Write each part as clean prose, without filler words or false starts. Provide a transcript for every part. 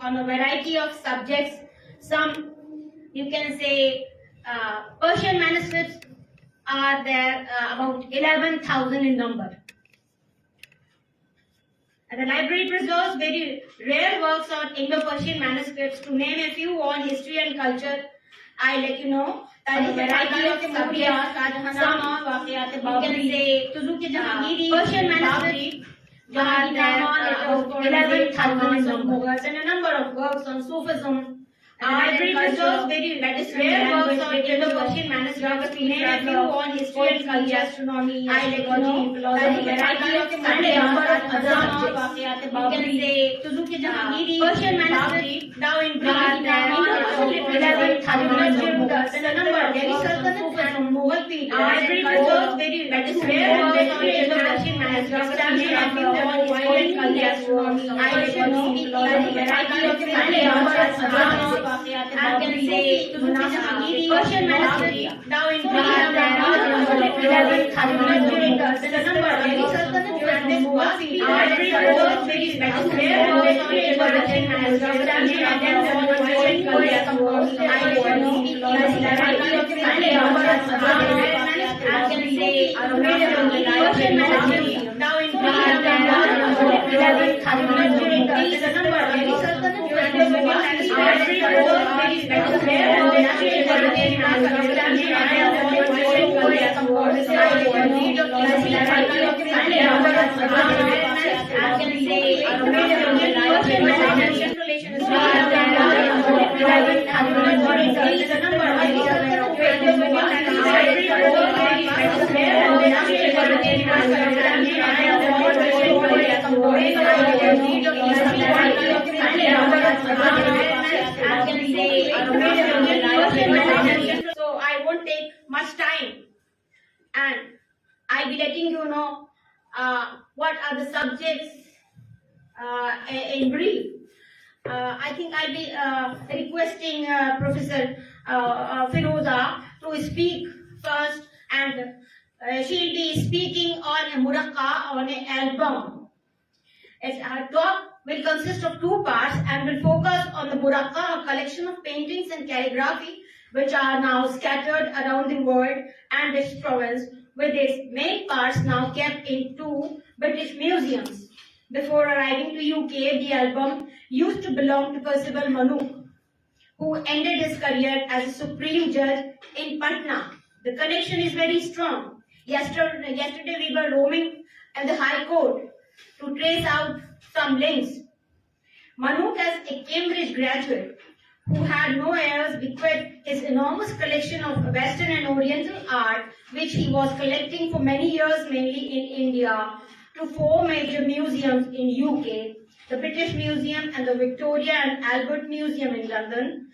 on a variety of subjects. Some, you can say, Persian manuscripts are there, about 11,000 in number. And the library preserves very rare works on Indo-Persian manuscripts. To name a few on history and culture, I let you know. Some, you can say, Persian manuscripts are there, about 11,000 in number. And a number of works on Sufism. And the library preserves very rare works on Indo-Persian manuscripts. To name a few on history and culture, astronomy, astrology, philosophy, variety of Persian manuscripts now in Bihar, and a number of Delhi Sultanate and Mughal period. Library preserves very rare works on Indo-Persian manuscripts. To name a few on history and culture, astronomy, astrology, philosophy, variety of Persian manuscript now in Bihar, and a number of Delhi Sultanate and Mughal period. Library preserves very rare works on Indo-Persian manuscripts. To name a few on history and culture, astronomy, astrology, philosophy, variety of Persian manuscript now in Bihar, and a number of Delhi Sultanate and Mughal So I won't take much time, and I'll be letting you know what are the subjects in brief. I think I'll be requesting Professor Firuza to speak first, and she'll be speaking on a muraqqa, on an album. Her talk will consist of two parts and will focus on the muraqqa, a collection of paintings and calligraphy which are now scattered around the world and its province, with its main parts now kept in two British museums. Before arriving to UK, the album used to belong to Percival Manook, who ended his career as a Supreme Judge in Patna. The connection is very strong. Yesterday we were roaming in the High Court to trace out some links. Manook, as a Cambridge graduate who had no heirs, bequeathed his enormous collection of Western and Oriental art, which he was collecting for many years, mainly in India, to four major museums in UK: the British Museum and the Victoria and Albert Museum in London,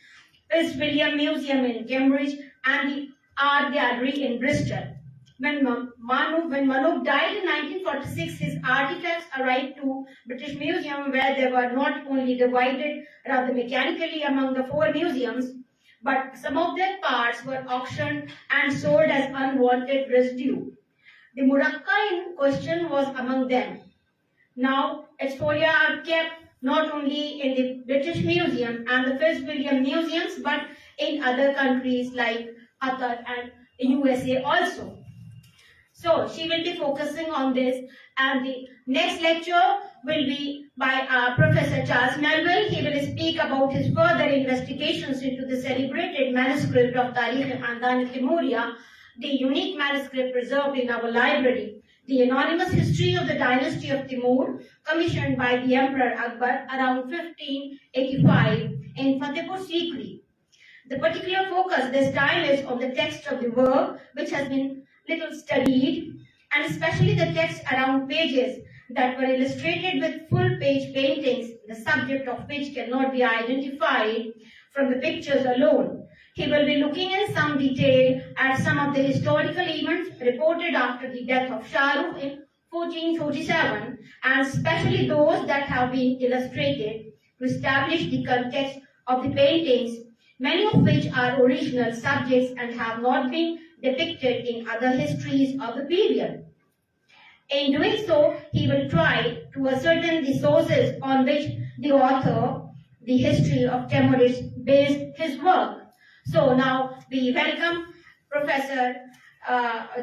Fitzwilliam Museum in Cambridge, and the Art Gallery in Bristol. When Manook died in 1946, his artifacts arrived to British Museum, where they were not only divided rather mechanically among the four museums, but some of their parts were auctioned and sold as unwanted residue. The muraqqa in question was among them. Now, its folia are kept not only in the British Museum and the Fitzwilliam Museums, but in other countries like Qatar and USA also. So she will be focusing on this, and the next lecture will be by Professor Charles Melville. He will speak about his further investigations into the celebrated manuscript of Tarikh-e-Khandan-e-Timuriya, the unique manuscript preserved in our library, the anonymous history of the dynasty of Timur, commissioned by the Emperor Akbar around 1585 in Fatehpur Sikri. The particular focus this time is on the text of the work, which has been little studied, and especially the text around pages that were illustrated with full-page paintings, the subject of which cannot be identified from the pictures alone. He will be looking in some detail at some of the historical events reported after the death of Shah Rukh in 1447, and especially those that have been illustrated to establish the context of the paintings, many of which are original subjects and have not been depicted in other histories of the period. In doing so, he will try to ascertain the sources on which the author the history of terrorists based his work. So now we welcome Professor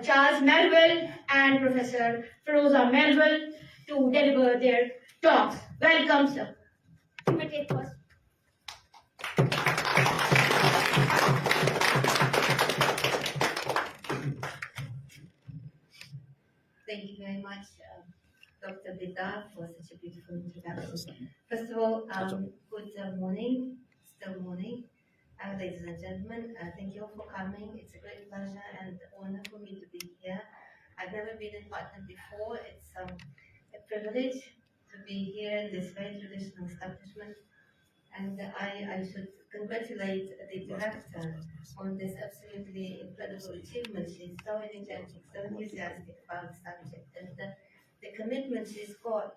Charles Melville and Professor Firuza Melville to deliver their talks. Welcome, sir. You may take first. Thank you very much, Dr. Bihar, for such a beautiful introduction. First of all, good morning, still morning, ladies and gentlemen. Thank you all for coming. It's a great pleasure and honor for me to be here. I've never been in Patna before. It's a privilege to be here in this very traditional establishment. And I should congratulate the director on this absolutely incredible achievement. She's so energetic, so enthusiastic about the subject, and the commitment she's got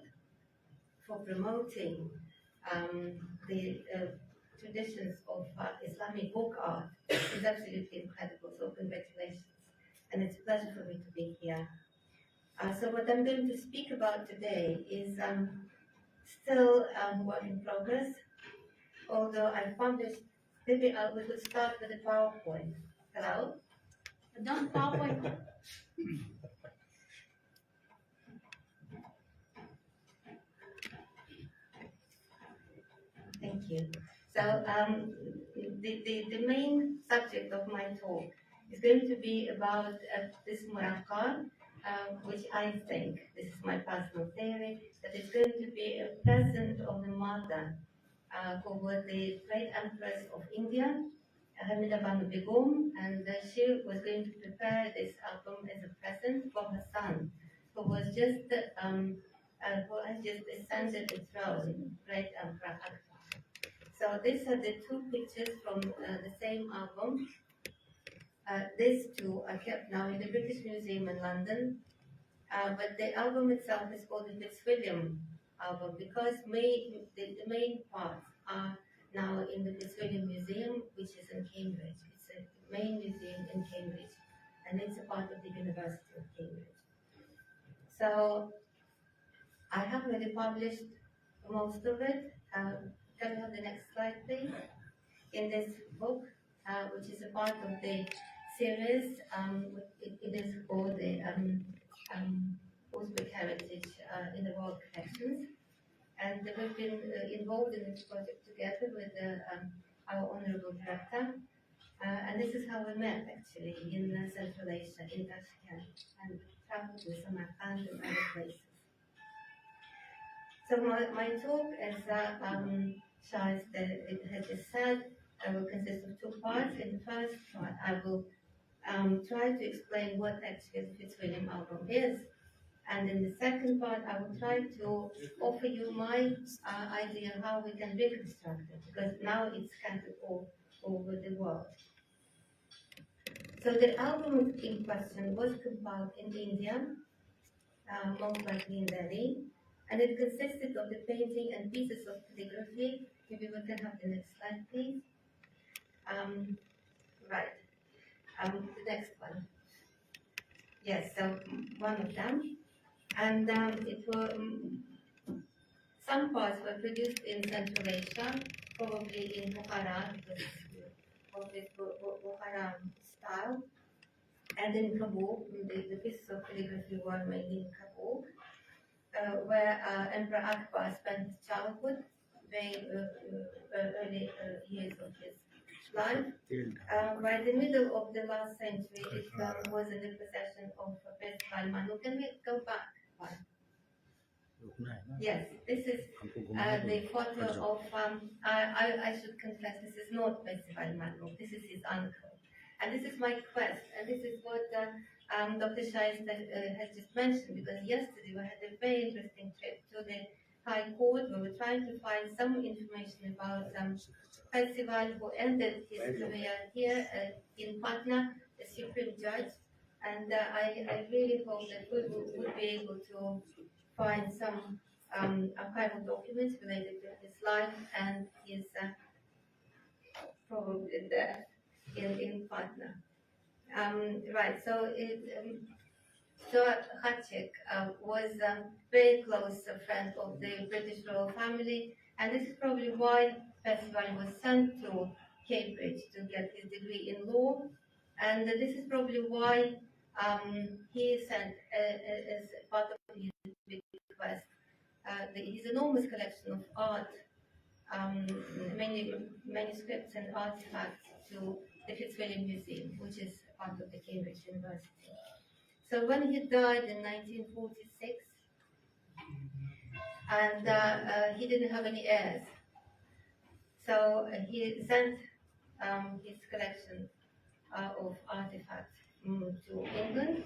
for promoting the traditions of Islamic book art is absolutely incredible. So congratulations, and it's a pleasure for me to be here. So what I'm going to speak about today is still work in progress. Although I published, maybe we could start with the PowerPoint. Hello? Don't PowerPoint. Thank you. So the main subject of my talk is going to be about this murakkab, which I think, this is my personal theory, that it's going to be a present of the mother who was the great empress of India, Hamida Banu Begum, and she was going to prepare this album as a present for her son, who was just who has just ascended the throne, great Emperor Akbar. So these are the two pictures from the same album. These two are kept now in the British Museum in London, but the album itself is called the Fitzwilliam album because the main parts are now in the Fitzwilliam Museum, which is in Cambridge. It's a main museum in Cambridge, and it's a part of the University of Cambridge. So I have already published most of it. Can we have the next slide, please? In this book, which is a part of the series, it is called the Uzbek Heritage in the World Collections. And we've been involved in this project together with our honorable director. And this is how we met, actually, in Central Asia, in Tashkent, and traveled to Samarkand and other places. So my talk, as Shah has just said, will consist of two parts. In the first part, I will try to explain what actually the Fitzwilliam album is. And in the second part, I will try to offer you my idea how we can reconstruct it, because now it's scattered all over the world. So the album in question was compiled in India, most likely in Delhi, and it consisted of the painting and pieces of calligraphy. Maybe we can have the next slide, please. Right. The next one. Yes, so one of them. And it were some parts were produced in Central Asia, probably in Bukhara, probably Bukhara style, and in Kabul. The pieces of calligraphy were made in Kabul, where Emperor Akbar spent his childhood, very early years of his life. By the middle of the last century, it was in the possession of Prince Manu. Can we go back one? Yes, this is the photo of, I should confess, this is not Prince Manu, this is his uncle. And this is my quest, and this is what Dr. Shaista has just mentioned, because yesterday we had a very interesting trip to the High Court. We were trying to find some information about Festival, who ended his career here in Patna, the Supreme Judge. And I really hope that we would be able to find some archival documents related to his life and his probably death in Patna. Right, so Hatchik was a very close friend of the British royal family, and this is probably why Percival was sent to Cambridge to get his degree in law, and this is probably why he sent, as part of his request, his enormous collection of art, many manuscripts and artifacts to the Fitzwilliam Museum, which is part of the Cambridge University. So when he died in 1946, and he didn't have any heirs, so he sent his collection of artifacts to England,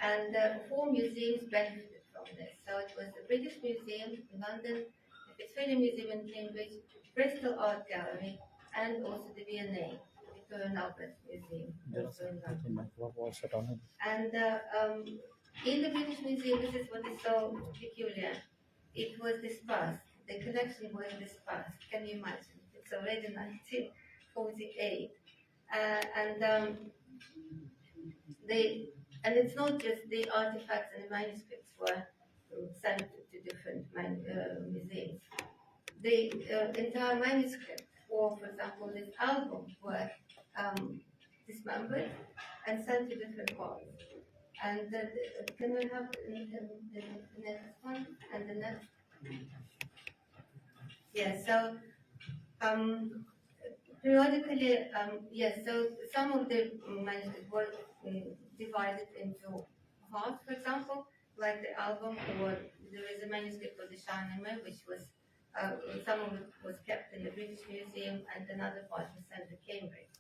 and 4 museums benefited from this. So it was the British Museum in London, the Fitzwilliam Museum in Cambridge, Bristol Art Gallery, and also the V&A, Victoria and Albert Museum, also in London. And in the British Museum, this is what is so peculiar. It was dispersed. The collection was dispersed. Can you imagine? It's already 1948. And it's not just the artifacts and the manuscripts were sent to different museums. The entire manuscript, or for example, this album, were dismembered and sent to different parts. And can we have the next one and the next? Yes. So periodically, yes. So some of the manuscripts were divided into half, for example, like the album, or there is a manuscript of the Shahnameh, which was some of it was kept in the British Museum, and another part was sent to Cambridge.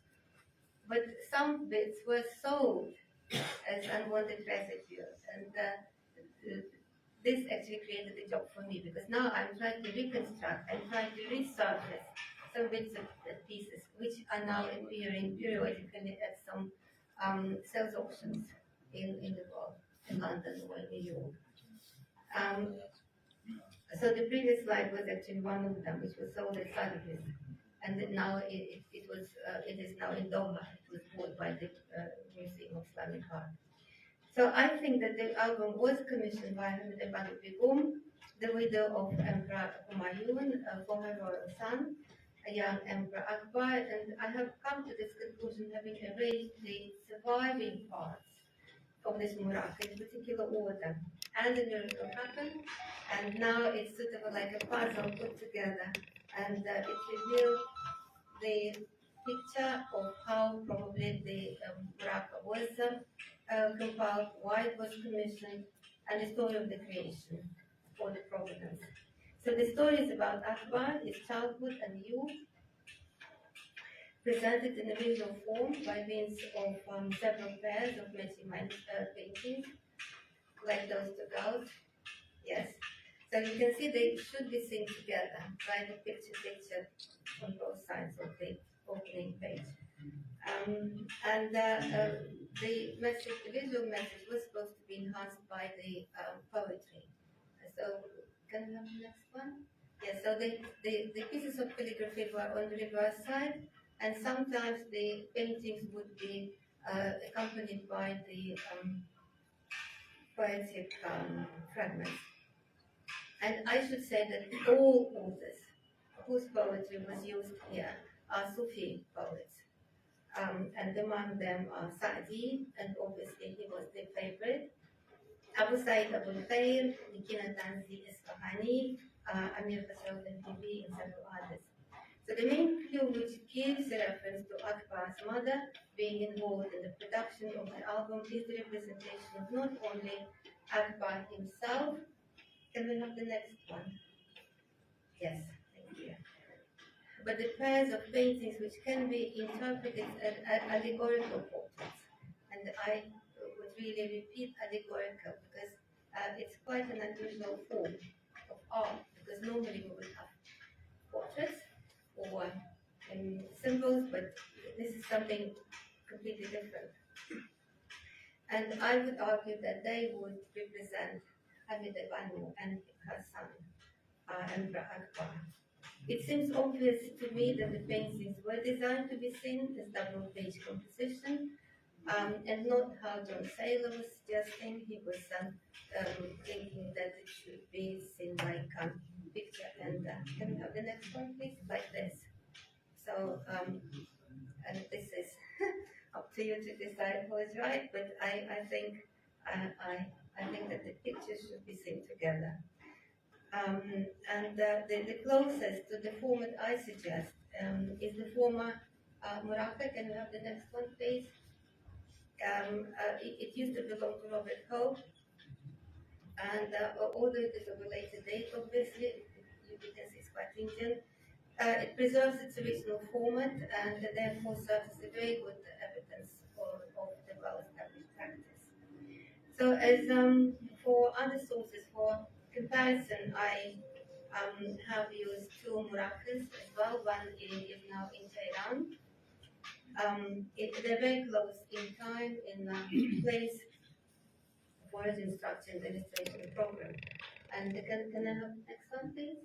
But some bits were sold as unwanted residues, and this actually created a job for me, because now I'm trying to reconstruct and trying to resurface some bits and pieces which are now appearing periodically at some sales auctions in the world, in London or in New York. So the previous slide was actually one of them, which was sold at Sotheby's, and now it is now in Doha. It was bought by the Museum of Islamic Art. So I think that the album was commissioned by Hamida Begum, the widow of Emperor Humayun, for her royal son, a young Emperor Akbar, and I have come to this conclusion having arranged the surviving parts of this muraq in particular order. And a miracle happened, and now it's sort of like a puzzle put together, and it reveals the picture of how probably the muraq was compiled, why it was commissioned, and the story of the creation or the provenance. So the story is about Akbar, his childhood and youth, presented in a visual form by means of several pairs of matching paintings, like those two girls. Yes. So you can see they should be seen together, right? A picture on both sides of the opening page. The message, the visual message, was supposed to be enhanced by the poetry. So can we have the next one? Yes. So the pieces of calligraphy were on the reverse side, and sometimes the paintings would be accompanied by the poetic fragments. And I should say that all authors whose poetry was used here are Sufi poets. And among them are Sa'di, and obviously he was the favorite, Abu Sa'id Abu Khair, Nikina Tanzi Isfahani, Amir Khusraw al-Dibi, and several others. So the main clue which gives a reference to Akbar's mother being involved in the production of the album is the representation of not only Akbar himself. Can we have the next one? Yes, thank you. But the pairs of paintings which can be interpreted as allegorical portraits. And I would really repeat allegorical, because it's quite an unusual form of art, because normally we would have portraits or symbols, but this is something completely different. And I would argue that they would represent Hamida Banu and her son, Emperor Akbar. It seems obvious to me that the paintings were designed to be seen as double-page composition, and not how John Saylor was suggesting. He was thinking that it should be seen like picture. And can we have the next one, please? Like this. to you to decide who is right, but I think I think that the pictures should be seen together. And the closest to the format I suggest is the former Morocco. Can we have the next one, please? It used to belong to Robert Hope, and although it is of a later date, obviously, you can see it's quite Indian. It preserves its original format and therefore serves as a very good evidence of the well-established practice. So as for other sources for comparison, I have used two murakas as well. One is now in Tehran. They're very close in time, in place, for its instruction and illustration program. And can I have the next one, please?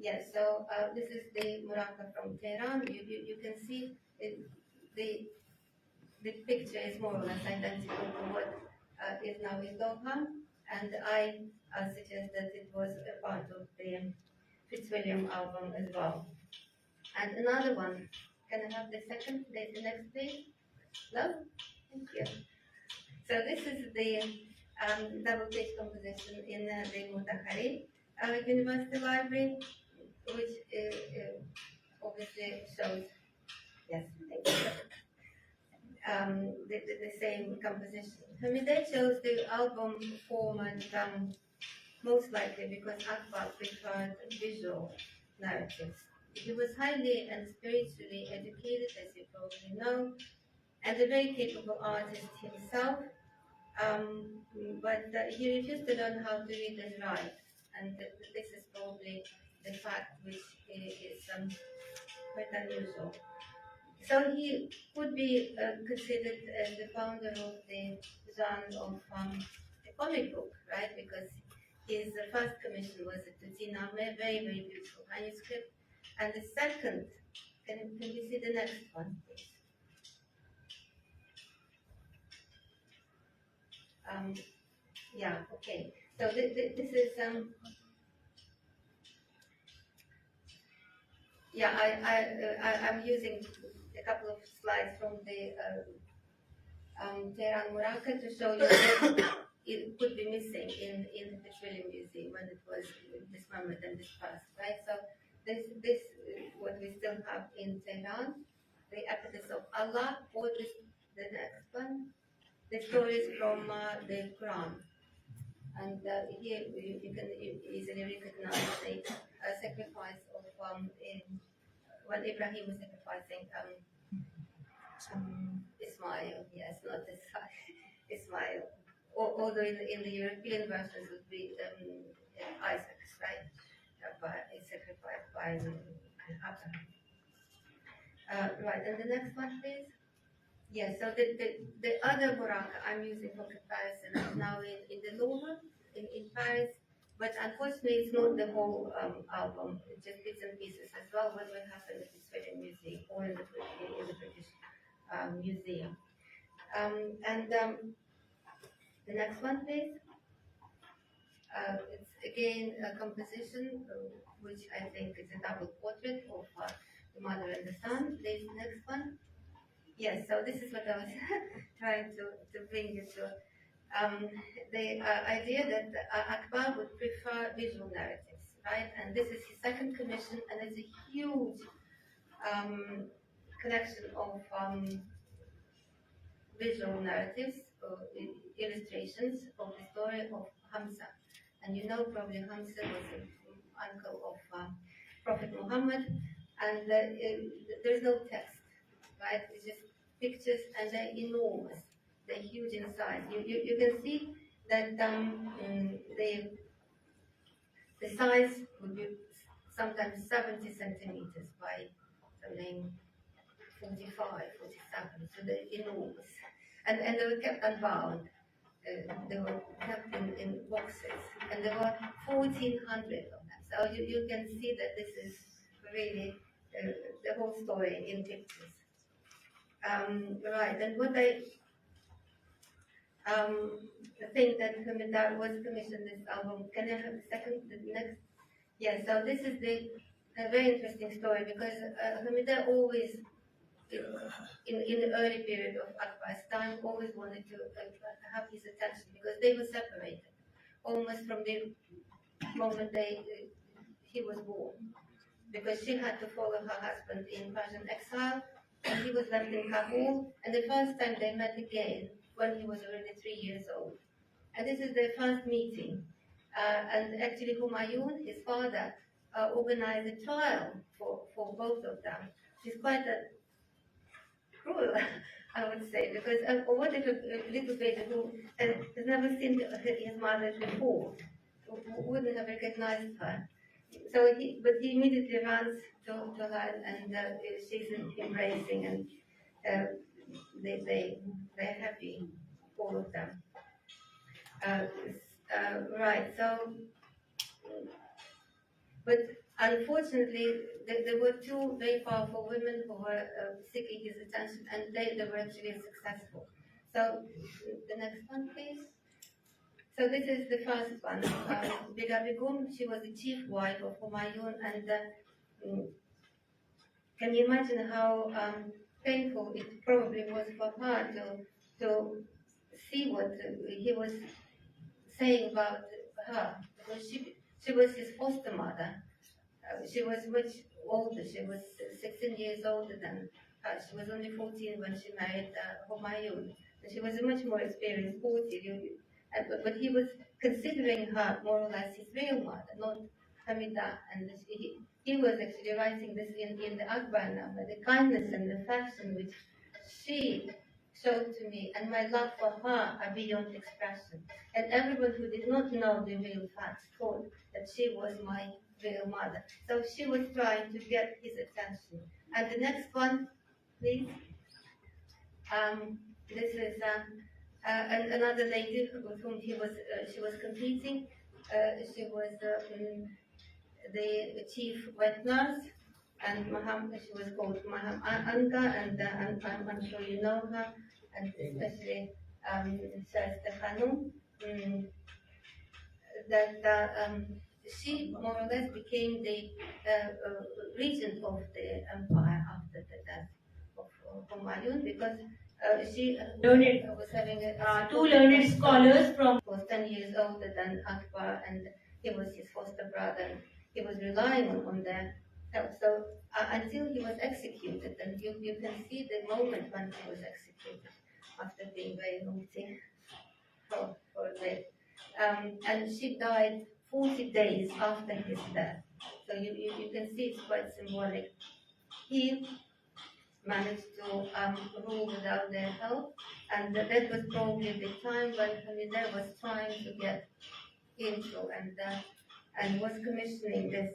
Yes, so this is the muraka from Tehran. You can see the picture is more or less identical to what is now in Doha, and I suggest that it was a part of the Fitzwilliam album as well. And another one, can I have the next page? No? Thank you. So this is the double page composition in the Mutahari University Library, which obviously shows, yes, thank you. The same composition. They chose the album format most likely because Akbar preferred visual narratives. He was highly and spiritually educated, as you probably know, and a very capable artist himself, but he refused to learn how to read and write, and this is probably the fact which is quite unusual. So he could be considered as the founder of the genre of the comic book, right? Because his first commission was a Tutsiname, very, very beautiful manuscript. And the second, can we see the next one, please? Yeah, okay. So this is, I'm using a couple of slides from the Tehran Muraka to show you that it could be missing in the Petroleum Museum when it was dismembered and dispersed, right? So this is what we still have in Tehran, the epithets of Allah, or the next one, the stories from the Quran. And here you can easily recognize the sacrifice of when Ibrahim was sacrificing Ismail, yes, not Ismail. Although in the European versions would be Isaac, right? Sacrificed by Abraham. Right, and the next one, please. Yes, so the other Morocco I'm using for comparison is now in the Louvre in Paris, but unfortunately it's not the whole album, it's just bits and pieces as well, what will happen at the Sweden Museum or in the British Museum. The next one, please. It's again a composition which I think is a double portrait of the mother and the son. There's the next one. Yes, so this is what I was trying to bring you to. The idea that Akbar would prefer visual narratives, right? And this is his second commission, and it's a huge collection of visual narratives, illustrations of the story of Hamza. And you know probably Hamza was an uncle of Prophet Muhammad, and there's no text, right? It's just pictures, and they're enormous. They're huge in size. You can see that the size would be sometimes 70 centimeters by something 45, 47. So they're enormous. And they were kept unbound. They were kept in boxes. And there were 1,400 of them. So you can see that this is really the whole story in pictures. Right, and what I think that Hamida was commissioned this album. Can I have the next? Yes, so this is a very interesting story because Hamida always in the early period of Akbar's time, always wanted to have his attention because they were separated almost from the moment he was born. Because she had to follow her husband in Persian exile, and he was left in Kabul. And the first time they met again when he was already 3 years old. And this is their first meeting. And actually, Humayun, his father, organized a trial for both of them. It's quite a cruel, I would say, because what if a little baby who has never seen his mother before, who wouldn't have recognized her? So but he immediately runs to her, and she's embracing, and they're happy, all of them. Right. So, but unfortunately, there were two very powerful women who were seeking his attention, and they were actually successful. So, the next one, please. So this is the first one. Bega Begum, she was the chief wife of Humayun, and can you imagine how painful it probably was for her to see what he was saying about her? Because she was his foster mother. She was much older. She was 16 years older than her. She was only 14 when she married Humayun. And she was a much more experienced 40. But he was considering her more or less his real mother, not Hamida. And he was actually writing this in the Akbarnama, the kindness and affection which she showed to me, and my love for her are beyond expression. And everyone who did not know the real facts thought that she was my real mother. So she was trying to get his attention. And the next one, please. This is another lady with whom she was competing. She was the chief wet nurse, and she was called Maham Anga, and I'm sure you know her, and especially Shasta Khanum, that she more or less became the regent of the empire after the death of Humayun, because she was having two learned scholars from was 10 years older than Akbar, and he was his foster brother. He was relying on their help. So until he was executed, and you can see the moment when he was executed after being very naughty for that. And she died 40 days after his death. So you can see it's quite symbolic. He managed to rule without their help, and that was probably the time when Hamida was trying to get into and was commissioning this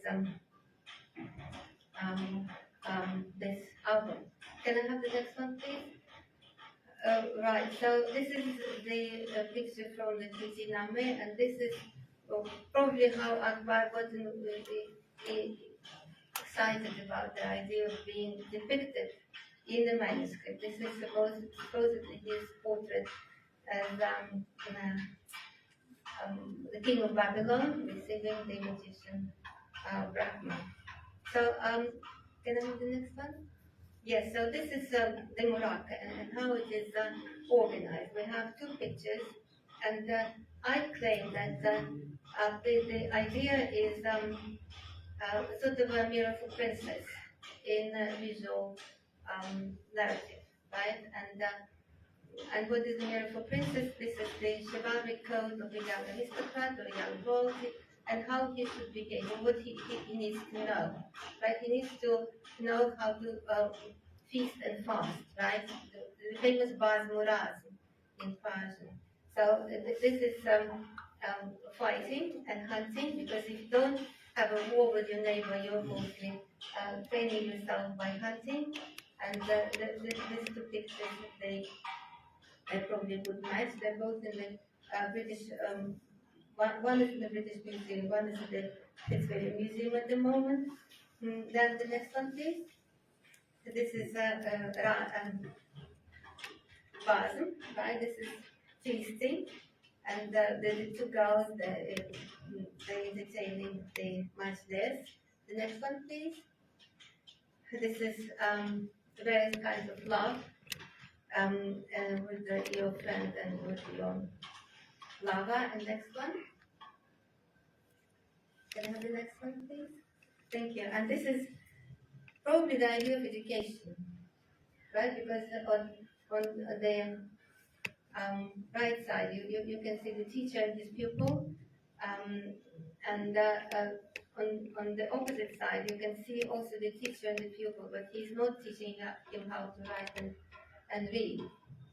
this album. Can I have the next one, please? Right. So this is the picture from the Name, and this is probably how Akbar got excited about the idea of being depicted in the manuscript. This is supposedly his portrait as the king of Babylon receiving the magician Brahma. So can I have the next one? Yes, so this is the Muraka and how it is organized. We have two pictures, and I claim that the idea is sort of a miracle princess in visual narrative, right? And what is a miracle princess? This is the chivalric code of a young aristocrat or a young royalty, and how he should behave, and what he needs to know, right? He needs to know how to feast and fast, right? The famous Baz Muraz in Persian. So this is fighting and hunting, because if you don't have a war with your neighbor, you're mostly training yourself by hunting. And these two pictures, they probably would match. They're both in the British. One is in the British Museum, one is in the Pittsburgh Museum at the moment. Then the next one, please. This is Basm, right? This is feasting, and the two girls, they entertaining the much less. The next one, please. This is various kinds of love with your friend and with your lover. And next one. Can I have the next one, please? Thank you. And this is probably the idea of education, right? Because on the right side, you can see the teacher and his pupil, and on the opposite side, you can see also the teacher and the pupil, but he's not teaching him how to write and read.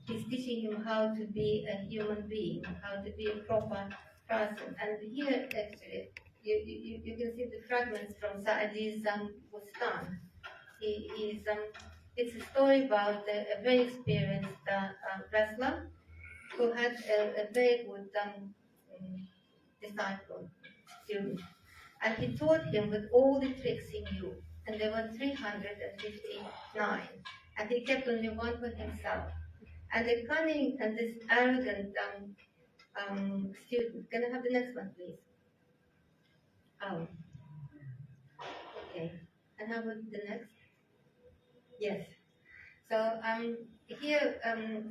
He's teaching him how to be a human being, how to be a proper person. And here, actually, you can see the fragments from Saadi's Bustan. It's a story about a very experienced wrestler who had a very good disciple, student. And he taught him with all the tricks he knew. And there were 359. And he kept only one for himself. And the cunning and this arrogant student. Can I have the next one, please? Oh, okay. And how about the next? Yes. So here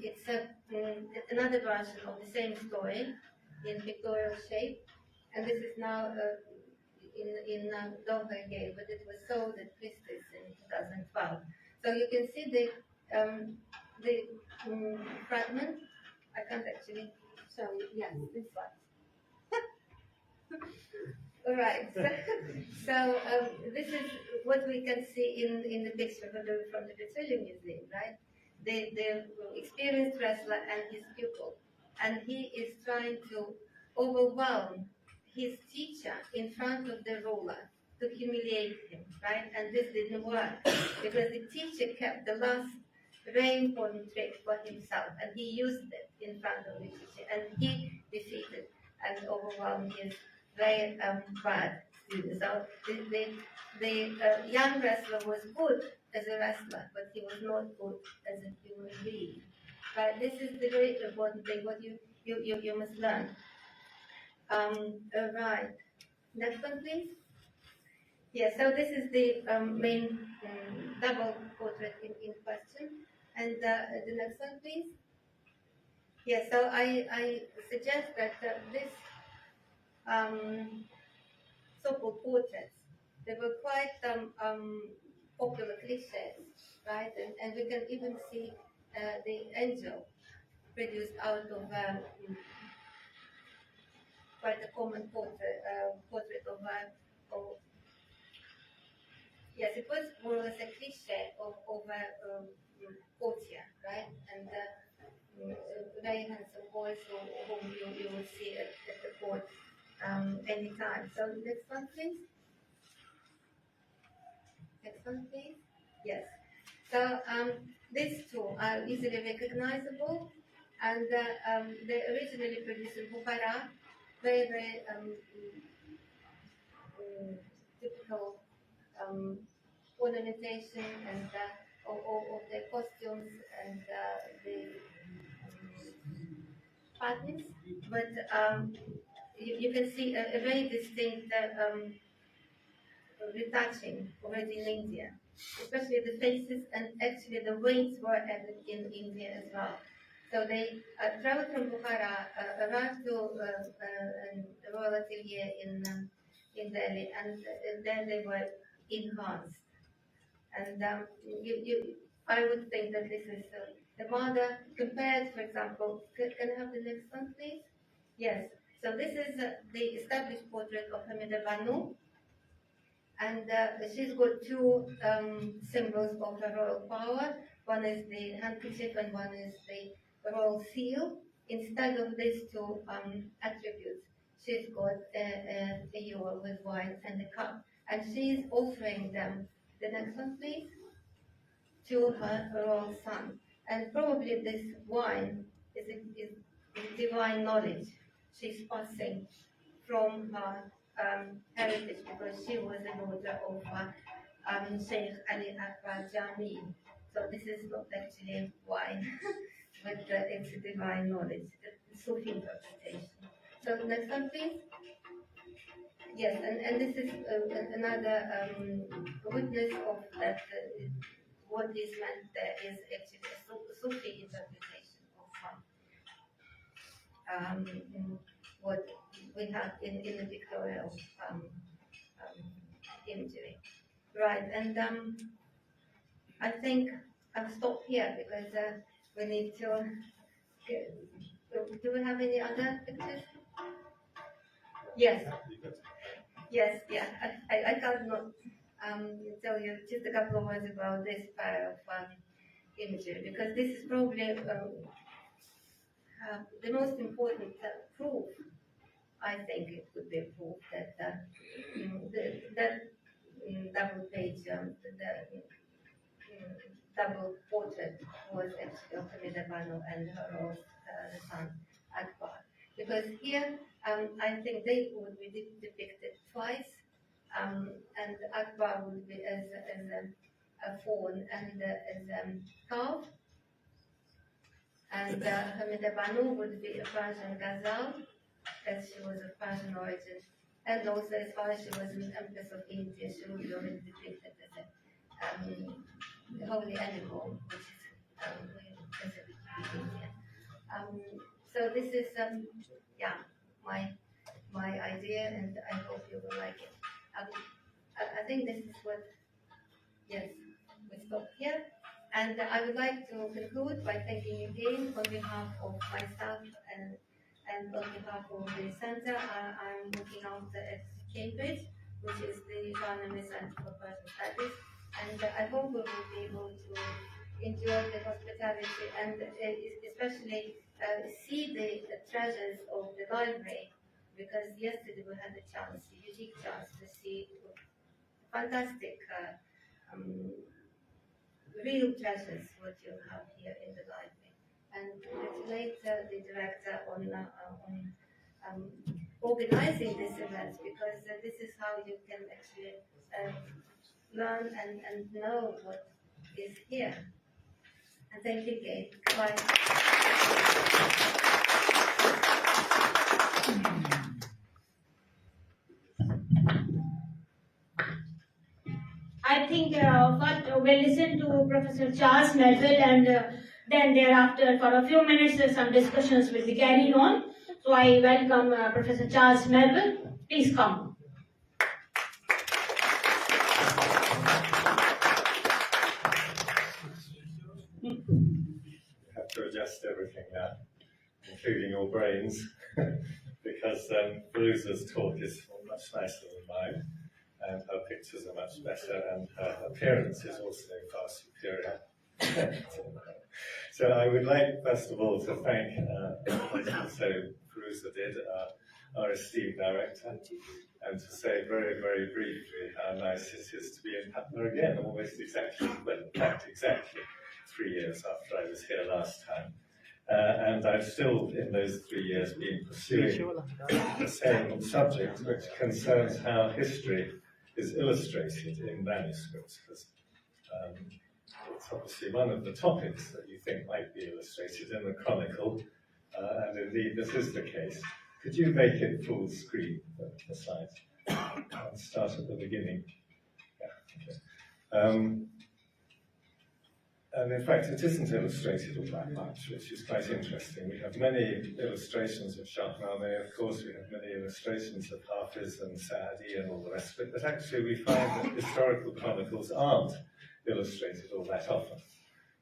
it's another version of the same story in pictorial shape, and this is now in Dover again, but it was sold at Christie's in 2012. So you can see the fragment. I can't actually show you. Yes, this one. All right. So this is what we can see in the picture from the Petroleum Museum, right? The experienced wrestler and his pupil, and he is trying to overwhelm his teacher in front of the ruler to humiliate him, right? And this didn't work because the teacher kept the last very important trick for himself, and he used it in front of the teacher, and he defeated and overwhelmed his very bad student. So the young wrestler was good as a wrestler, but he was not good as a human being. But this is the very important thing, what you must learn. Right. Next one, please. Yeah, so this is the main double portrait in question. And the next one, please. Yeah, so I suggest that this so-called portraits, they were quite popular cliches, right? And we can even see the angel produced out of quite a common portrait of yes, it was more or less a cliche of a courtier, right? And very handsome boys whom you will see at the court anytime. So next one, please. Next one, please. Yes. So these two are easily recognizable, and they originally produced in Bukhara, very, very typical ornamentation and of their costumes and the patterns, but you can see a very distinct retouching already in India, especially the faces, and actually the wings were added in India as well. So they traveled from Bukhara, arrived to a royal atelier in Delhi, and then they were enhanced. And I would think that this is the mother compared, for example, can I have the next one, please? Yes. So this is the established portrait of Hamida Banu, and she's got two symbols of her royal power. One is the handkerchief and one is the royal seal. Instead of these two attributes, she's got a ewer with wine and a cup, and she's offering them. The next one, please. To her royal son, and probably this wine is divine knowledge she's passing from her heritage, because she was a daughter of Sheikh Ali Akbar Jami. So this is not actually wine, but it's a divine knowledge, a Sufi interpretation. So next one, please. Yes, and this is another witness of that what is meant there is actually a Sufi interpretation of what we have in the pictorial imagery. Right, and I think I'll stop here because we need to do we have any other pictures? Yes. Yes, yeah. I can't not tell you just a couple of words about this pair of imagery because this is probably the most important proof. I think it could be proof that that double page, double portrait was actually of Khuda Banu and her the son Akbar. Because here, I think they would be depicted twice, and Akbar would be as a fawn and as a calf, and Khuda Banu would be a Persian gazelle, as she was of Persian origin, and also as far as she was an empress of India, she would be already depicted as a holy animal, which is considered to be Indian. So this is yeah, my idea, and I hope you will like it. I think this is what, yes, we stop here. And I would like to conclude by thanking you again on behalf of myself and on behalf of the center. I'm looking after at Cambridge, which is the Economy Center for Persian Studies, and I hope we will be able to enjoy the hospitality and especially see the treasures of the library, because yesterday we had a unique chance to see fantastic real treasures what you have here in the library, and congratulate the director on organizing this event, because this is how you can actually learn and know what is here. And thank you again. Bye. I think first we'll listen to Professor Charles Melville, and then thereafter for a few minutes some discussions will be carried on. So I welcome Professor Charles Melville. Please come. Have to adjust everything now, including your brains, because Firuza's talk is much nicer than mine, and her pictures are much better, and her appearance is also far superior. So I would like, first of all, to thank, like also Firuza did, our esteemed director, and to say very, very briefly how nice it is to be in Patna again, almost exactly, well, in fact, exactly 3 years after I was here last time. And I've still, in those 3 years, been pursuing the same subject, which concerns how history is illustrated in manuscripts, because it's obviously one of the topics that you think might be illustrated in the chronicle, and indeed this is the case. Could you make it full screen, the slides? I'll start at the beginning. Yeah, okay. And in fact, it isn't illustrated all that much, which is quite interesting. We have many illustrations of Shahnameh, of course, we have many illustrations of Hafiz and Saadi and all the rest of it, but actually we find that historical chronicles aren't illustrated all that often.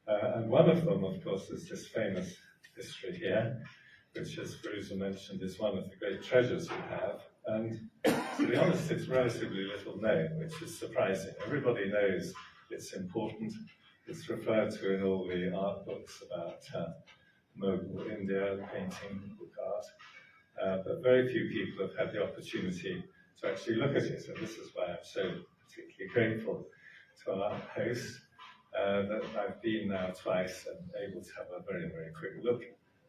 And one of them, of course, is this famous history here, which, as Firuza mentioned, is one of the great treasures we have. And to be honest, it's relatively little known, which is surprising. Everybody knows it's important. It's referred to in all the art books about Mughal India, painting, book art, but very few people have had the opportunity to actually look at it, and this is why I'm so particularly grateful to our host that I've been now twice and able to have a very, very quick look.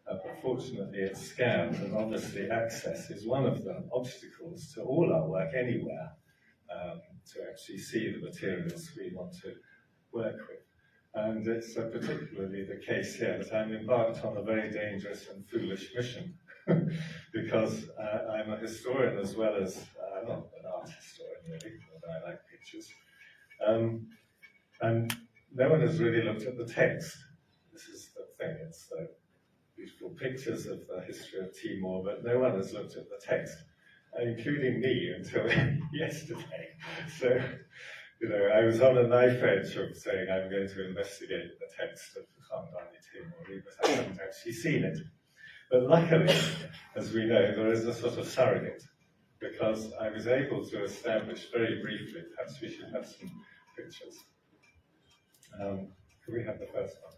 But fortunately it's scanned, and obviously access is one of the obstacles to all our work anywhere, to actually see the materials we want to work with. And it's particularly the case here that I'm embarked on a very dangerous and foolish mission, because I'm a historian as well as, not an art historian really, but I like pictures. And no one has really looked at the text. This is the thing, it's the beautiful pictures of the history of Timor, but no one has looked at the text, including me until yesterday. So, you know, I was on a knife edge of saying I'm going to investigate the text of Khamdani Timur, but I haven't actually seen it. But luckily, as we know, there is a sort of surrogate, because I was able to establish very briefly, perhaps we should have some pictures. Could we have the first one?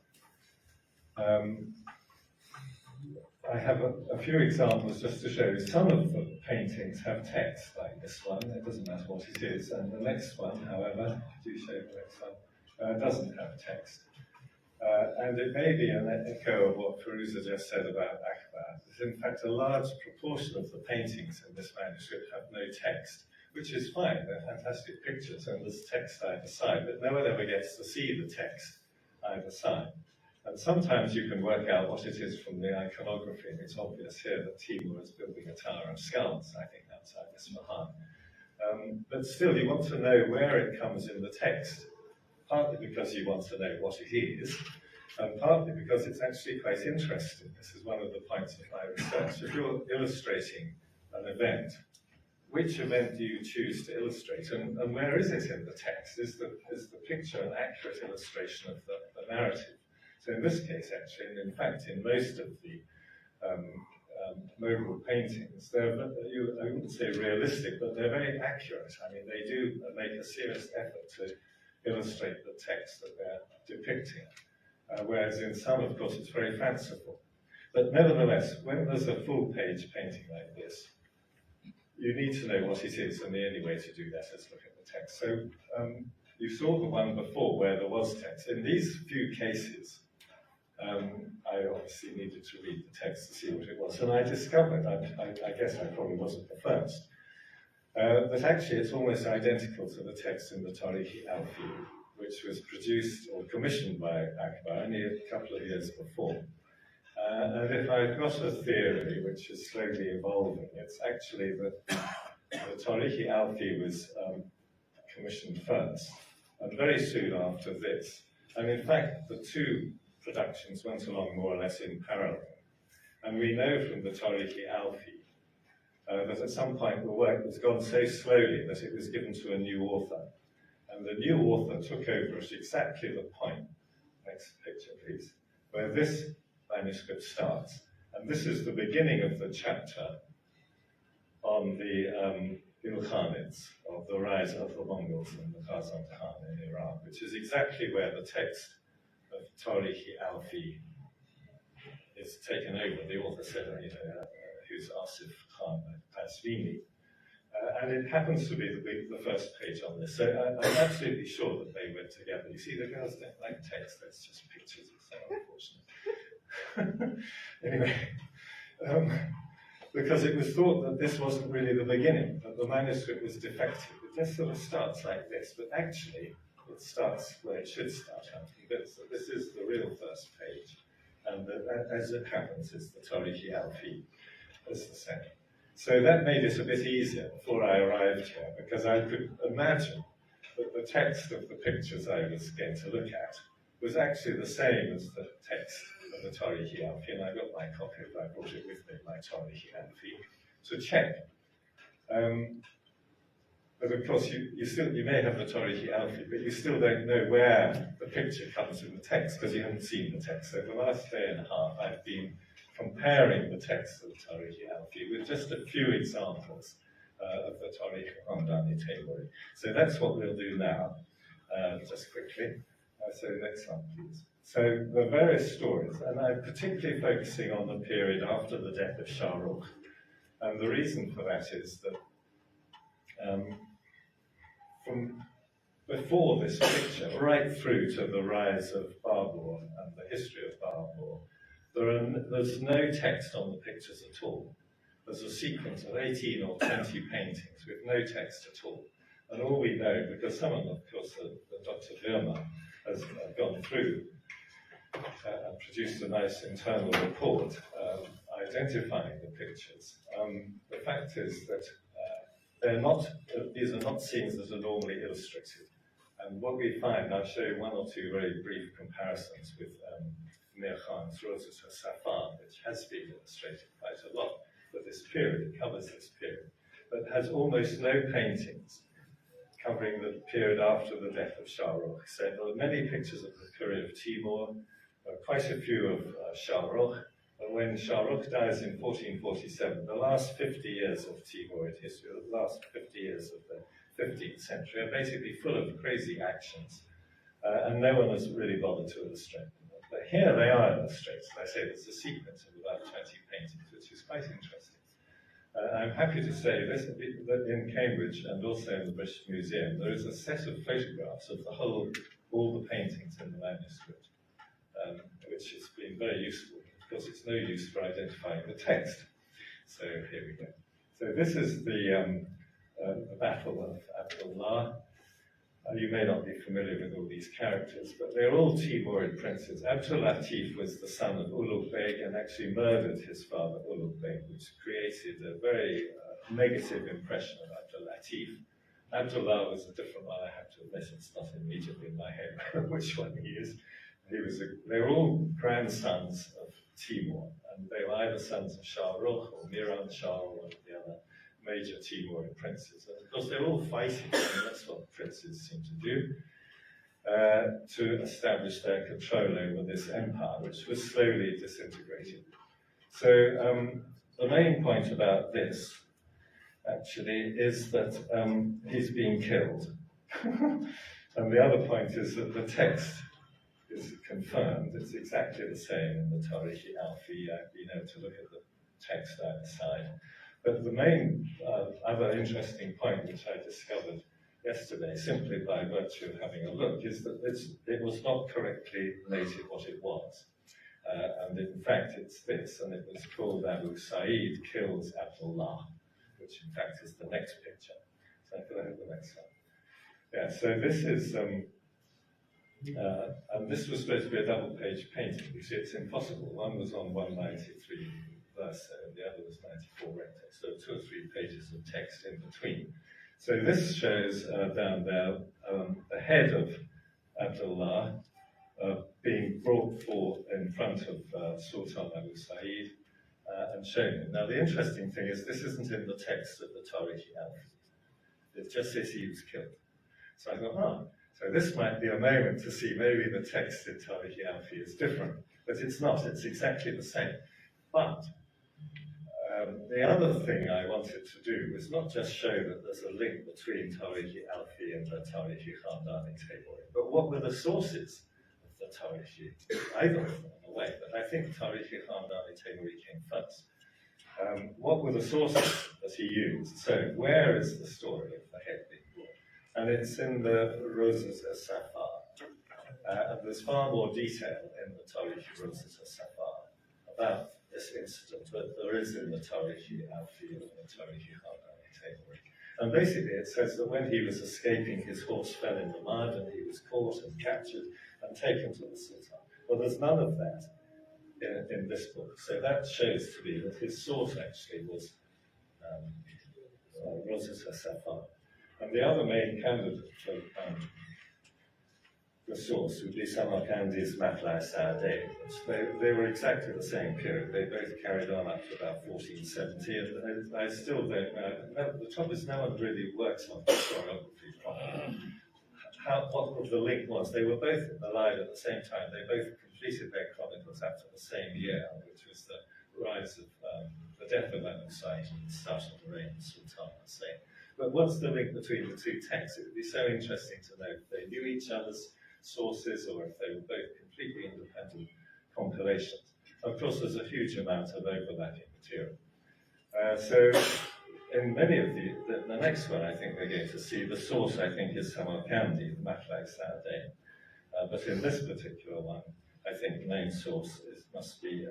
I have a few examples just to show you. Some of the paintings have text, like this one. It doesn't matter what it is. And the next one, however, do show the next one, doesn't have text. And it may be an echo of what Firuza just said about Akbar. In fact, a large proportion of the paintings in this manuscript have no text, which is fine. They're fantastic pictures, and there's text either side, but no one ever gets to see the text either side. And sometimes you can work out what it is from the iconography, and it's obvious here that Timur is building a tower of skulls, I think, outside Isfahan. But still, you want to know where it comes in the text, partly because you want to know what it is, and partly because it's actually quite interesting. This is one of the points of my research. If you're illustrating an event, which event do you choose to illustrate, and where is it in the text? Is the picture an accurate illustration of the narrative? So in this case, actually, and in fact, in most of the Mughal paintings, they're, I wouldn't say realistic, but they're very accurate. I mean, they do make a serious effort to illustrate the text that they're depicting. Whereas in some, of course, it's very fanciful. But nevertheless, when there's a full-page painting like this, you need to know what it is, and the only way to do that is look at the text. So you saw the one before where there was text. In these few cases, I obviously needed to read the text to see what it was, and I discovered, I guess I probably wasn't the first, that actually it's almost identical to the text in the Tarihi Alfi, which was produced or commissioned by Akbar only a couple of years before. And if I've got a theory which is slowly evolving, it's actually that the Tarihi Alfi was commissioned first, and very soon after this. And in fact, the two productions went along more or less in parallel. And we know from the Tarihi Alfi that at some point the work was gone so slowly that it was given to a new author. And the new author took over at exactly the point, next picture please, where this manuscript starts. And this is the beginning of the chapter on the Ilkhanids, of the rise of the Mongols and the Khazan Khan in Iran, which is exactly where the text of Tarihi Alfi is taken over. The author said, who's Asif Khan Pasvini. And it happens to be the first page on this. So I'm absolutely sure that they went together. You see, the girls don't like text, that's just pictures. It's so unfortunate. Anyway, because it was thought that this wasn't really the beginning, that the manuscript was defective. It just sort of starts like this, but actually it starts where it should start. This is the real first page. And as it happens, it's the Tarihi Alfi as the second. So that made it a bit easier before I arrived here, because I could imagine that the text of the pictures I was going to look at was actually the same as the text of the Tarihi Alfi, and I got my copy, I brought it with me, my Tarihi Alfi, to check. But of course, you may have the Tarihi Alfi, but you still don't know where the picture comes in the text, because you haven't seen the text. So the last day and a half, I've been comparing the text of the Tarihi Alfi with just a few examples of the Tarihi Khamdani Timuri. So that's what we'll do now, just quickly. So next one, please. So the various stories, and I'm particularly focusing on the period after the death of Shah Rukh. And the reason for that is that from before this picture, right through to the rise of Babur and the history of Babur, there's no text on the pictures at all. There's a sequence of 18 or 20 paintings with no text at all. And all we know, because someone, of course, Dr. Verma has gone through and produced a nice internal report identifying the pictures. The fact is that these are not scenes that are normally illustrated. And what we find, I'll show you one or two very brief comparisons with Mir Khan's Roses of Safar, which has been illustrated quite a lot for this period, it covers this period, but has almost no paintings covering the period after the death of Shah Rukh. So there are many pictures of the period of Timur, quite a few of Shah Rukh. But when Shah Rukh dies in 1447, the last 50 years of Timurid history, the last 50 years of the 15th century are basically full of crazy actions, and no one has really bothered to illustrate them. But here they are illustrated. I say it's a sequence of about 20 paintings, which is quite interesting. I'm happy to say this, that in Cambridge and also in the British Museum, there is a set of photographs of all the paintings in the manuscript, which has been very useful. Of course, it's no use for identifying the text. So here we go. So this is the Battle of Abdullah. You may not be familiar with all these characters, but they're all Timurid princes. Abdul Latif was the son of Ulugh Beg and actually murdered his father, Ulugh Beg, which created a very negative impression of Abdul Latif. Abdullah was a different one, I have to admit, it's not immediately in my head which one he is. They were all grandsons of Timur, and they were either sons of Shah Rukh or Miran Shah or one of the other major Timurid princes. And of course, they're all fighting, and that's what princes seem to do, to establish their control over this empire, which was slowly disintegrating. So the main point about this, actually, is that he's being killed. And the other point is that the text is confirmed. It's exactly the same in the Tariq-i Alfi. I've been able to look at the text outside. But the main other interesting point which I discovered yesterday, simply by virtue of having a look, is that it was not correctly noted what it was. And in fact, it's this, and it was called Abu Sa'id Kills Abdullah, which in fact is the next picture. So I can have the next one. Yeah, so this is, and this was supposed to be a double-page painting. You see, it's impossible. One was on 193 verso, and the other was 94 recto. So 2 or 3 pages of text in between. So this shows down there the head of Abdullah being brought forth in front of Sultan Abu Sa'id and shown him. Now the interesting thing is this isn't in the text of the Tariq-i Alfi. It just says he was killed. So I thought, so this might be a moment to see maybe the text in Tariq-i Alfi is different, but it's not, it's exactly the same. But the other thing I wanted to do was not just show that there's a link between Tariq-i Alfi and the Tariq-i Khandani Taymouri, but what were the sources of the Tariq-i? Either of them in a way, but I think Tariq-i Khandani Taymouri came first. What were the sources that he used? So where is the story of the head being brought? And it's in the Roses as Safar. And there's far more detail in the Tariq-i Roses as Safar about this incident, but there is in the Tariq-i Alfi and the Tariq-i Khandani Taymouri. And basically it says that when he was escaping, his horse fell in the mud and he was caught and captured and taken to the Sultan. Well, there's none of that in this book. So that shows to me that his source actually was Roses as Safar. And the other main candidate for the source would be Samarkandi's Matla Sa'adeh. They were exactly the same period. They both carried on up to about 1470, and I still don't know. The trouble is no one really works on historiography properly. What the link was. They were both alive at the same time. They both completed their chronicles after the same year, which was the rise of the death of Abu Sa'id and the start of the reign of Sultan Hussein. But what's the link between the two texts? It would be so interesting to know if they knew each other's sources or if they were both completely independent compilations. Of course, there's a huge amount of overlapping material. So in many of the next one, I think we're going to see the source, I think, is Samarkandi, the Matlai Sa'adeh. But in this particular one, I think the main source must be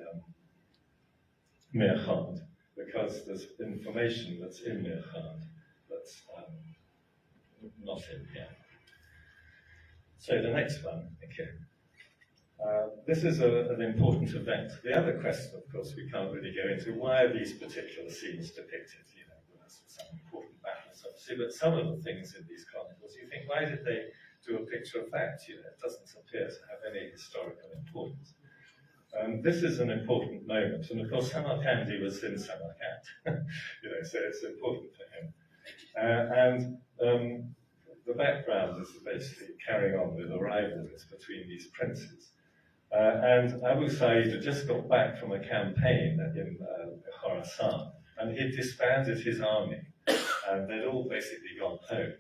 Mir Khand, because there's information that's in Mir Khand that's not in here. So the next one, okay. This is an important event. The other question, of course, we can't really go into, why are these particular scenes depicted? You know, there's some important battles, obviously, but some of the things in these chronicles, you think, why did they do a picture of that. You know, it doesn't appear to have any historical importance. This is an important moment, and of course Samarkandi was in Samarkand, you know, so it's important for him. The background is basically carrying on with the rivalries between these princes. And Abu Sa'id had just got back from a campaign in Khorasan, and he disbanded his army, and they'd all basically gone home,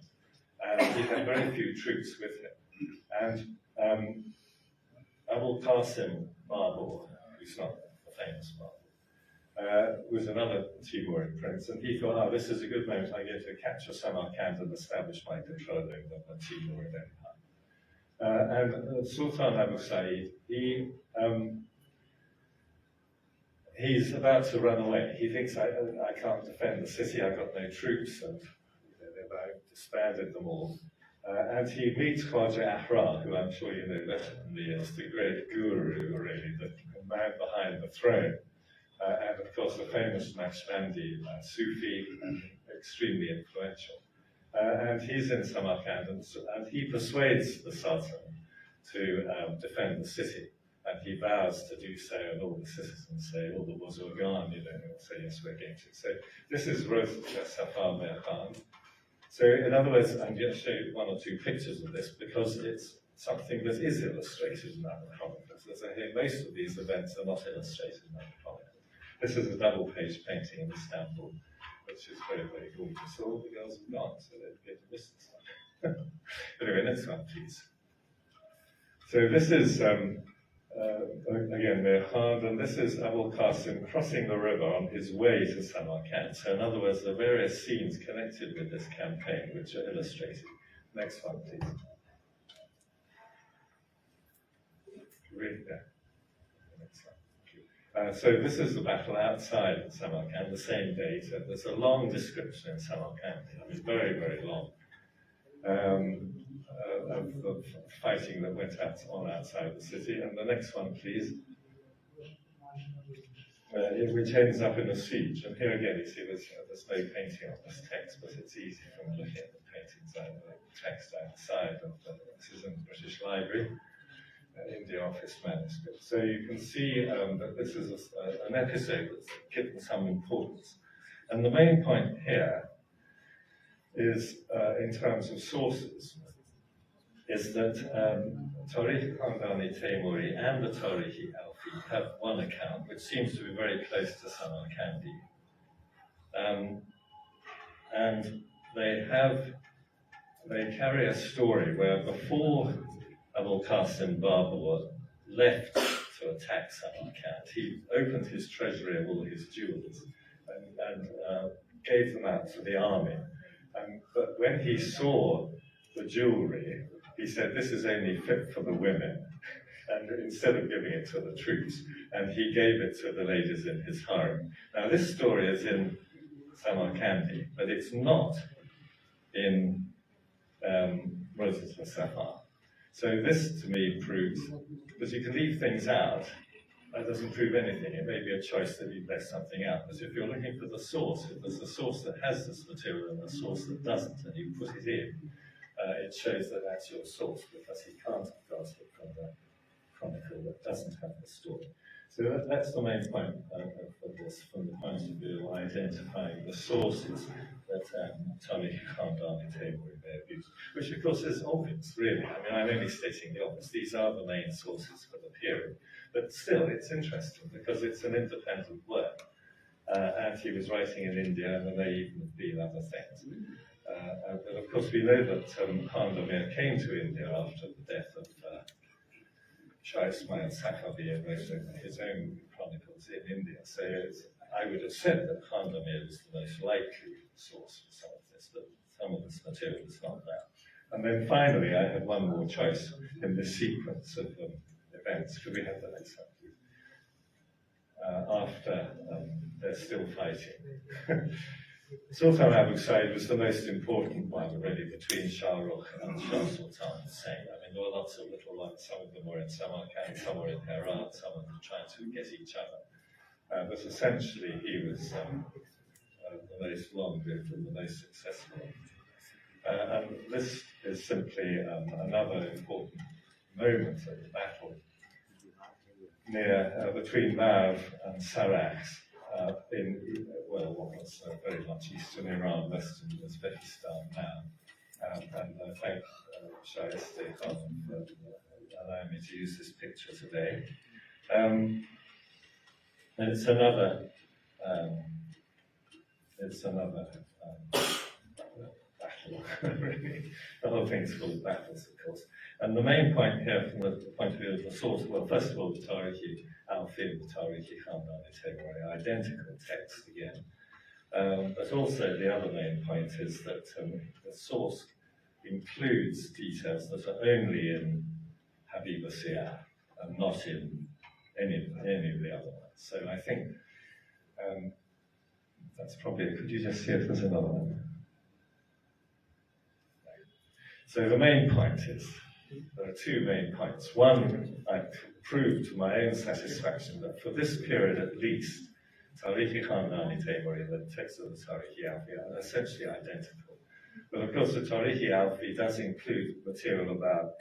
and he had very few troops with him. And Abul Qasim Babur, who's not a famous Babur, was another Timurid prince, and he thought, this is a good moment, I'm going to capture Samarkand and establish my control over the Timurid Empire. And Sultan Abu Sa'id, he's about to run away. He thinks, I can't defend the city, I've got no troops, and they've disbanded them all. And he meets Khwaja Ahrar, who I'm sure you know better than me, as the great guru, really, the man behind the throne. And of course, the famous Naqshbandi Sufi, and extremely influential. And he's in Samarkand, and he persuades the Sultan to defend the city. And he vows to do so, and all the citizens say, all the Buzurgan, you know, say, yes, we're going to. So this is Rosh Safar Mir Khan. So in other words, I'm going to show you one or two pictures of this because it's something that is illustrated in other chronicles. As I hear, most of these events are not illustrated in other chronicles. This is a double-page painting in Istanbul, which is very, very gorgeous. So all the girls have gone, so they've been to miss this one. Anyway, next one, please. So this is, again, Mirhad, and this is Abul Qasim crossing the river on his way to Samarkand. So in other words, the various scenes connected with this campaign, which are illustrated. Next one, please. Really, yeah. Next one. So this is the battle outside Samarkand, the same day. So there's a long description in Samarkand, I mean, very, very long, of fighting that went on outside the city. And the next one, please, which ends up in a siege. And here again, you see there's no painting on this text, but it's easy from looking at the paintings and the text outside. This is in the British Library. INDO-PERSIAN manuscript. So you can see that this is an episode that's given some importance. And the main point here is, in terms of sources, is that Tarikh Khandani Taimuri and the Tarikh Alfi have one account which seems to be very close to Samarkandi. And they carry a story where before Abul Qasim Babur left to attack Samarkand, he opened his treasury of all his jewels and gave them out to the army. But when he saw the jewelry, he said, this is only fit for the women. And instead of giving it to the troops, and he gave it to the ladies in his harem. Now this story is in Samarkandi, but it's not in Roses of Safar. So this, to me, proves that you can leave things out. That doesn't prove anything. It may be a choice that you left something out. But if you're looking for the source, if there's a source that has this material and a source that doesn't, and you put it in, it shows that that's your source, because he can't have got it from the chronicle that doesn't have the story. So that's the main point of this, from the point of view of identifying the sources that Tarikh Khandani Taimuri may have used, which of course is obvious, really. I mean, I'm only stating the obvious. These are the main sources for the period. But still, it's interesting because it's an independent work. And he was writing in India, and there may even have been other things. But of course, we know that Khan Damir came to India after the death of Shah Ismail Safavi and wrote his own chronicles in India. So I would have said that Khan Damir is the most likely source for some of this, but some of this material is not there. And then finally, I had one more choice in this sequence of events. Could we have the next one, please? After they're still fighting. Sultan Abu Sa'id was the most important one, really, between Shah Rukh and Shah Sultan Hussein. I mean, there were lots of little ones. Some of them were in Samarkand, some were in Herat, some of them trying to get each other. But essentially, he was the most long-lived and the most successful. And this is simply another important moment of the battle near between Nav and Sarax in what was very much eastern Iran, western Uzbekistan now. And thank Shaiste Khan for allowing me to use this picture today. And it's another battle, really. The whole thing's called battles, of course. And the main point here, from the point of view of the source, well, first of all, the Tarihi Alfi and the Tarihi Khandani Tewari, identical text again. But also the other main point is that the source includes details that are only in Habiba Siyah and not in any of the other ones. So I think that's probably it. Could you just see if there's another one? So the main point is, there are two main points. One, I proved to my own satisfaction that for this period at least, Tarihi Khandani Tewari and the text of the Tarihi Alfi are essentially identical. But of course, the Tarihi Alfi does include material about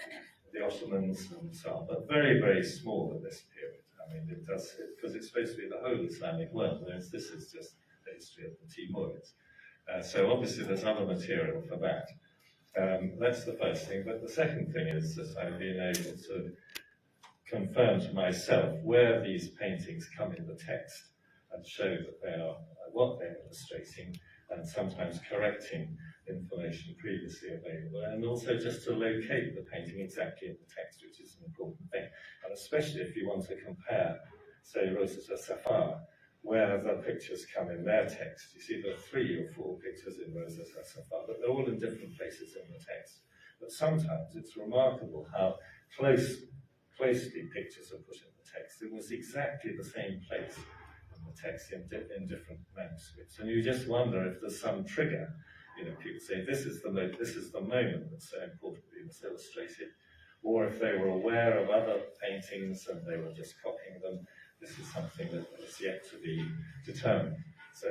the Ottomans and so on, but very, very small at this period. I mean, it does, because it's supposed to be the whole Islamic world, whereas this is just the history of the Timurids. So obviously there's other material for that. That's the first thing. But the second thing is that I've been able to confirm to myself where these paintings come in the text and show that they are what they're illustrating and sometimes correcting information previously available, and also just to locate the painting exactly in the text, which is an important thing. And especially if you want to compare, say, Rosetta Safar, where the pictures come in their text. You see there are 3 or 4 pictures in Rosetta Safar, but they're all in different places in the text. But sometimes it's remarkable how closely pictures are put in the text. It was exactly the same place in the text in different manuscripts. And you just wonder if there's some trigger. You know, people say this is the moment that's so importantly was illustrated, or if they were aware of other paintings and they were just copying them. This is something that is yet to be determined. So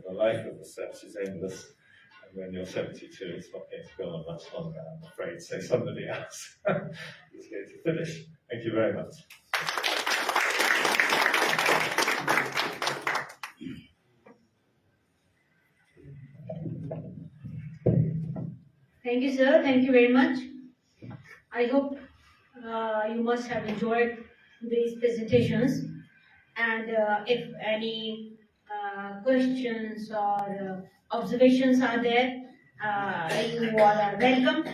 the life of research is endless, and when you're 72, it's not going to go on much longer, I'm afraid. So somebody else is going to finish. Thank you very much. Thank you, sir. Thank you very much. I hope you must have enjoyed these presentations. And if any questions or observations are there, you all are welcome.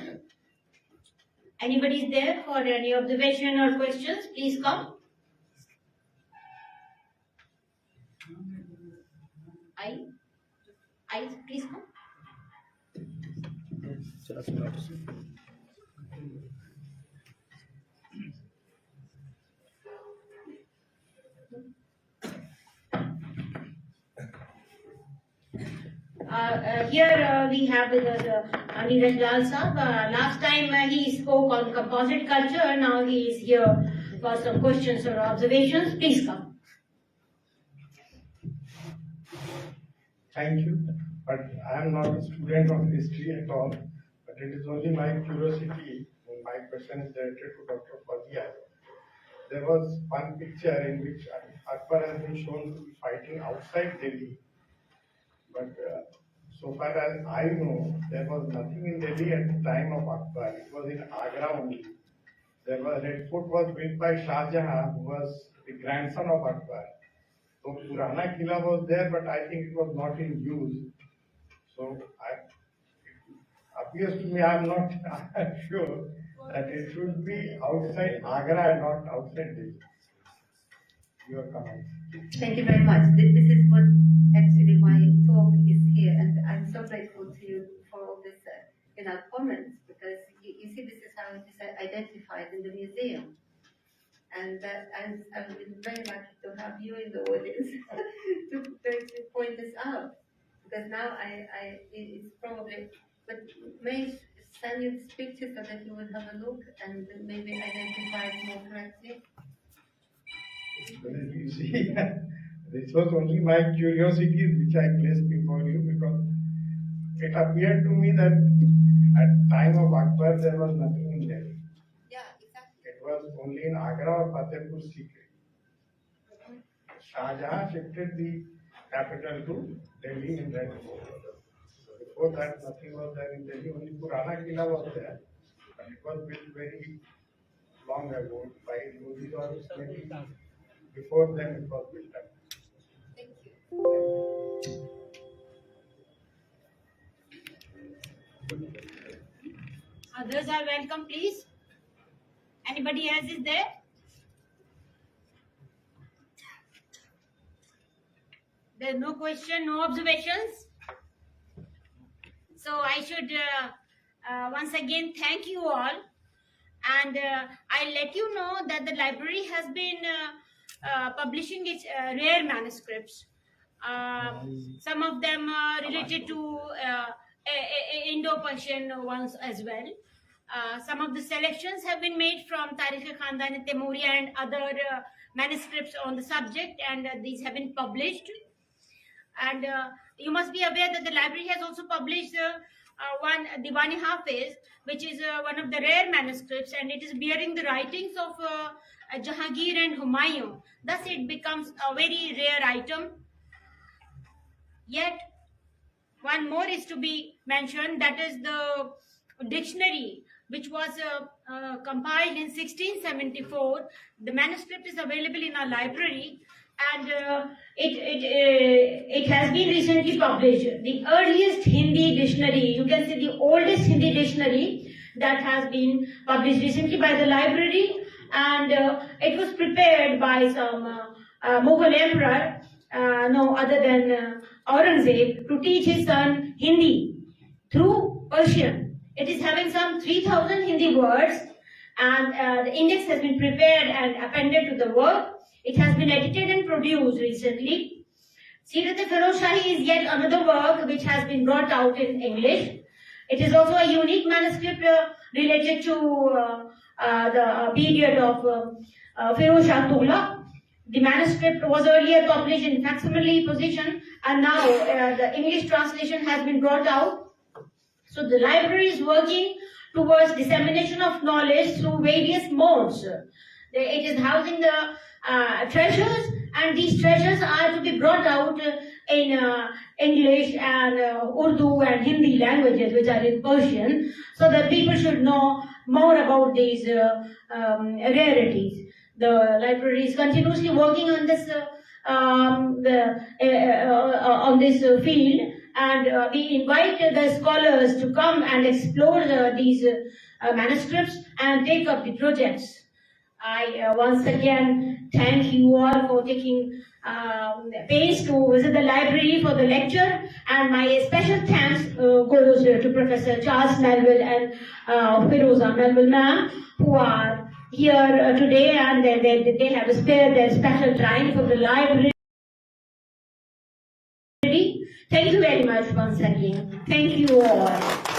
Anybody is there for any observation or questions? Please come. Please come. Here we have with us Neeraj Lal Saab. Last time he spoke on composite culture. Now he is here for some questions or observations. Please come. Thank you. But I am not a student of history at all. But it is only my curiosity. My question is directed to Dr. Fazia. There was one picture in which Akbar has been shown to be fighting outside Delhi. But so far as I know, there was nothing in Delhi at the time of Akbar. It was in Agra only. There was Red Fort was built by Shah Jahan, who was the grandson of Akbar. So Purana Killa was there, but I think it was not in use. So it appears to me, I am not sure that it should be outside Agra and not outside Delhi. Your comments. Thank you very much. This is what actually my talk is here, and I'm so grateful to you for all this comments, because you see this is how it is identified in the museum. And I'm very lucky to have you in the audience to point this out, because now it's probably, but may send you this picture so that you will have a look and maybe identify it more correctly. Well, you see, this was only my curiosity which I placed before you, because it appeared to me that At time of Akbar, there was nothing in Delhi. Yeah, exactly. It was only in Agra or Fatehpur Sikri. Shah Jahan shifted the capital to Delhi in that war. Before that, nothing was there in Delhi. Only Purana Killa was there, but it was built very long ago by Modi or maybe before then it was built up. Thank you. Others are welcome, please. Anybody else is there? There's no question, no observations. So I should once again thank you all, and I'll let you know that the library has been publishing its rare manuscripts. Some of them are related to Indo-Persian ones as well. Some of the selections have been made from Tarikh-e-Khandan-e-Timuriya and other manuscripts on the subject, and these have been published. And you must be aware that the library has also published one Diwani Hafiz, which is one of the rare manuscripts, and it is bearing the writings of Jahangir and Humayun. Thus, it becomes a very rare item. Yet, one more is to be mentioned, that is the dictionary, which was compiled in 1674. The manuscript is available in our library, and it has been recently published. The earliest Hindi dictionary, you can say the oldest Hindi dictionary that has been published recently by the library, and it was prepared by some Mughal emperor, no other than Aurangzeb, to teach his son Hindi through Persian. It is having some 3,000 Hindi words, and the index has been prepared and appended to the work. It has been edited and produced recently. Sirat-e-Feroz Shahi is yet another work which has been brought out in English. It is also a unique manuscript related to the period of Firoz Shah Tughlaq. The manuscript was earlier published in facsimile position, and now the English translation has been brought out. So the library is working towards dissemination of knowledge through various modes. It is housing the treasures, and these treasures are to be brought out in English and Urdu and Hindi languages, which are in Persian, so that people should know more about these rarities. The library is continuously working on this field, and we invite the scholars to come and explore these manuscripts and take up the projects. I once again thank you all for taking pains to visit the library for the lecture, and my special thanks goes to Professor Charles Melville and Firuza Melville ma'am, who are here today, and they have spared their special time for the library. Thank you very much once again. Thank you all.